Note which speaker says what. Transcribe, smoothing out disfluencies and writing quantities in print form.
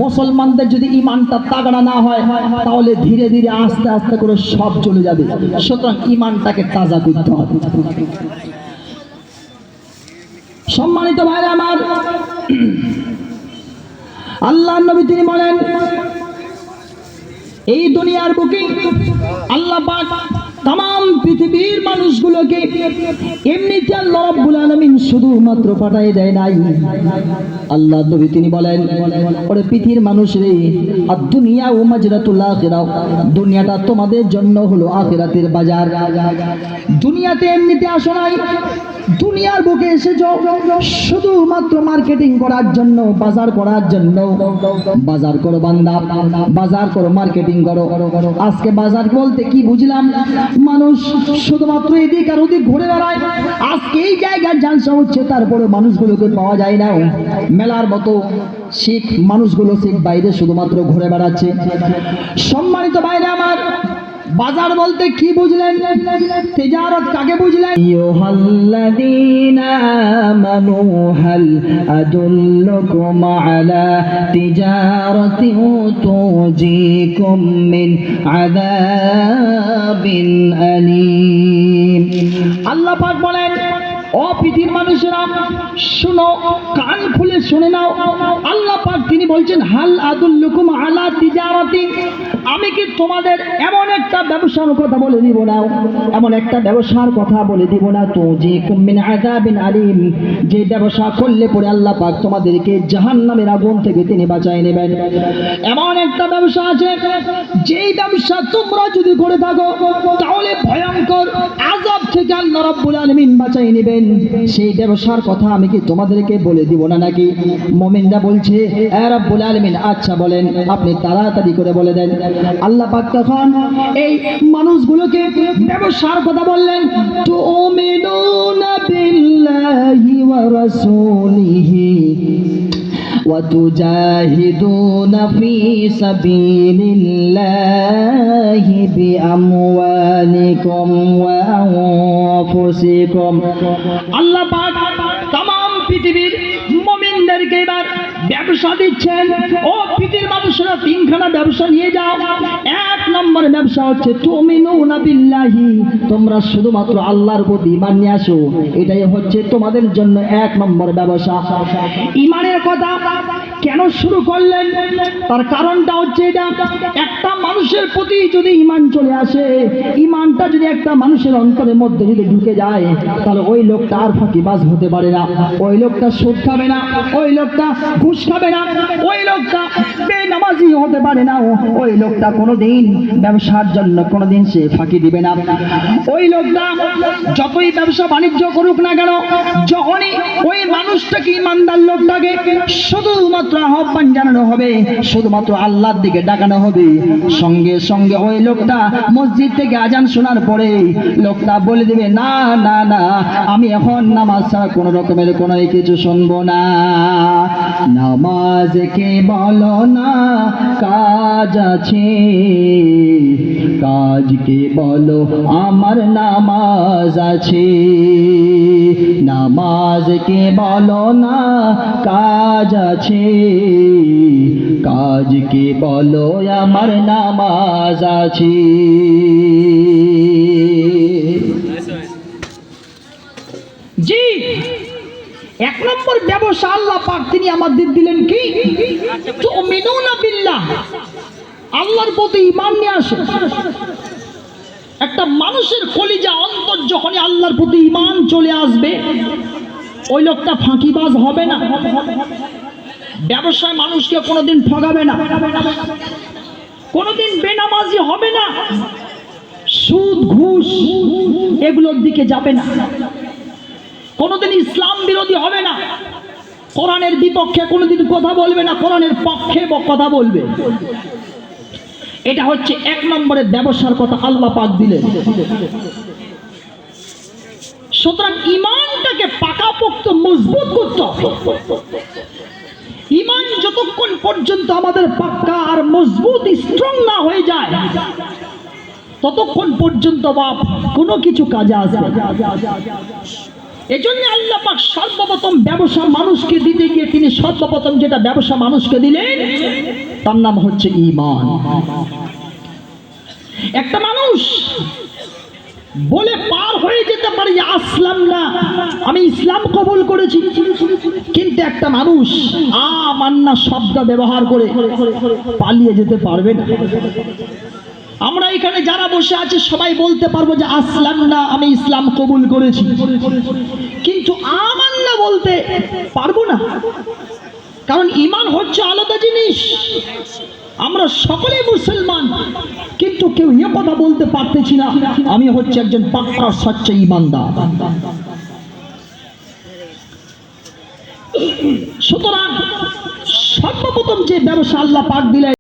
Speaker 1: মুসলমানদের যদি ঈমানটা তাগড়া না হয় তাহলে ধীরে ধীরে আস্তে আস্তে করে সব চলে যাবে। সুতরাং ঈমানটাকে তাজা করতে হবে। সম্মানিত ভাইরা আমার, আল্লাহর নবী তিনি বলেন, এই দুনিয়ার বুকে আল্লাহ পাক तमाम পৃথিবীর মানুষগুলোকে এমনিতে আল্লাহ রাব্বুল আলামিন শুধুমাত্র পাঠিয়ে দেয় নাই। আল্লাহ নবী তিনি বলেন, ওরে পৃথিবীর মানুষরে, আদ-দুনিয়া ওয়া মাজরাতুল আখিরাহ, দুনিয়াটা তোমাদের জন্য হলো আখিরাতের বাজার। দুনিয়াতে এমনিতে আসো নাই, দুনিয়ার বুকে এসেছো শুধুমাত্র মার্কেটিং করার জন্য, বাজার করার জন্য। বাজার করো বান্দা, বাজার করো, মার্কেটিং করো। আজকে বাজার বলতে কি বুঝলাম? মানুষ শুধুমাত্র এদিক আর ওদিক ঘুরে বেড়ায়। আজকে এই জায়গায় জালসা হচ্ছে, তারপরে মানুষগুলোকে পাওয়া যায় না। মেলার মতো শিখ মানুষগুলো শিখ বাইরে শুধুমাত্র ঘুরে বেড়াচ্ছে। সম্মানিত বাইরে আমার, বাজার বলতে কি বুঝলেন? তিজারত কাকে বুঝলেন? আইয়ুহাল্লাযীনা আমানু হাল আদুল্লুকুম আলা তিজারাতিন তুজিকুম মিন আযাবিন আলীম। আল্লাহ পাক বলেন, ও পৃথিবীর মানুষেরা শুনো, কান খুলে শুনে নাও। আল্লাহ পাক তিনি বলছেন, হাল আদুল্লুকুম আলা তিজারাতিন, আমি কি তোমাদের এমন একটা ব্যবসার কথা বলে দিব না, এমন একটা ব্যবসার কথা বলে দিব না, তুজিকুম মিন আযাবিন আলীম, যে ব্যবসা করলে পরে আল্লাহ পাক তোমাদেরকে জাহান্নামের আগুন থেকে তিনি বাঁচায় নেবেন। এমন একটা ব্যবসা আছে, যেই ব্যবসা তোমরা যদি করে থাকো তাহলে ভয়ঙ্কর আযাব থেকে আল্লাহ রাব্বুল আলামিন বাঁচায় নেবেন। সেই ব্যবসার কথা আমি কি তোমাদেরকে বলে দিব না নাকি? মুমিনরা বলছে, এ রাব্বুল আলামিন, আচ্ছা বলেন, আপনি তাড়াতাড়ি করে বলে দেন। আল্লাহ পাক তখন এই মানুষগুলোকে ব্যবসার কথা বললেন, তুমিনুনা বিল্লাহি ওয়া রাসূলিহি وتجاهدون في سبيل الله بأموالكم وأنفسكم। আল্লাহ পাক तमाम পৃথিবীর মুমিনদেরকে এবার ব্যবসা দিচ্ছেন। ও পৃথিবীর মানুষরা, তিনখানা ব্যবসা নিয়ে যাও। এক নম্বর ব্যবসা হচ্ছে তুমিনুনা বিল্লাহি, তোমরা শুধুমাত্র আল্লাহর প্রতি ঈমান নিয়ে আসো। এটাই হচ্ছে তোমাদের জন্য এক নম্বর ব্যবসা। ঈমানের কথা কেন শুরু করলেন? তার কারণটা হচ্ছে এটা, একটা মানুষের প্রতি যদি ঈমান চলে আসে, ঈমানটা যদি একটা মানুষের অন্তরের মধ্যে যদি ঢুকে যায়, তাহলে ওই লোকটা আর ফাঁকিবাজ হতে পারে না, ওই লোকটা সুদ খাবে না, ওই লোকটা ঘুষ খাবে না, ওই লোকটা বেনামাজি হতে পারে না, ওই লোকটা কোনোদিন ব্যবসার জন্য কোনোদিন সে ফাঁকি দিবে না। ওই লোকটা যতই ব্যবসা বাণিজ্য করুক না কেন, যখনই ওই মানুষটাকে, ঈমানদার লোকটাকে শুধুমাত্র আহ্বান জানানো হবে, শুধুমাত্র আল্লাহর দিকে ডাকানো হবে, সঙ্গে সঙ্গে ওই লোকটা মসজিদ থেকে আজান শোনার পরে লোকটা বলে দেবে, না না না, আমি এখন নামাজ ছাড়া কোনো রকমের কোনো কিছু শুনবো না। নামাজকে বলো না কাজ আছে, কাজকে বলো আমার নামাজ আছে। নামাজকে বলো না কাজ আছে, কাজকে বলো আমার নামাজ আছে। জি, এক নম্বর ব্যবসা আল্লাহ পাক তিনি আমাদের দিলেন কি? তুমিনুনা বিল্লাহ, আল্লাহর প্রতি ঈমান নিয়ে আসে। একটা মানুষের কলিজা অন্তর যখনই আল্লাহর প্রতি ঈমান চলে আসবে, ওই লোকটা ফাঁকিবাজ হবে না, ব্যবসায় মানুষকে কোনোদিন ঠগাবে না, কোনোদিন বেনামাজি হবে না, সুদ ঘুষ এগুলোর দিকে যাবে না, কোনোদিন ইসলাম বিরোধী হবে না, কোরআনের বিপক্ষে কোনোদিন কথা বলবে না, কোরআনের পক্ষে কথা বলবে। এটা হচ্ছে এক নম্বরের ব্যবসার কথা আল্লাহ পাক দিলেন। সুতরাং ঈমানটাকে পাকাপোক্ত মজবুত করতে হবে। ঈমান যতক্ষণ পর্যন্ত আমাদের পাক্কা আর মজবুত স্ট্রং না হয়ে যায়, ততক্ষণ পর্যন্ত বাপ কোনো কিছু কাজে আসবে। এজন্য আল্লাহ পাক সর্বপ্রথম ব্যবসা মানুষকে দিতে গিয়ে তিনি সর্বপ্রথম যেটা ব্যবসা মানুষকে দিলেন তার নাম হচ্ছে ঈমান। একটা মানুষ বলে পার হয়ে যেতে পারে যে আসলাম না, আমি ইসলাম কবুল করেছি, কিন্তু একটা মানুষ আমান্না শব্দ ব্যবহার করে পালিয়ে যেতে পারবে না। আমরা এখানে যারা বসে আছি সবাই বলতে পারবো যে আসলাম না, আমি ইসলাম কবুল করেছি, কিন্তু আমান্না বলতে পারবো না, কারণ ঈমান হচ্ছে আলাদা জিনিস। আমরা সকলে মুসলমান, কিন্তু কেউ এ কথা বলতে পারতেছি না আমি হচ্ছে একজন পাক্কা সচ্চা ঈমানদার। সুতরাং সর্বপ্রথম যে ব্যবসা আল্লাহ পাক দিলেন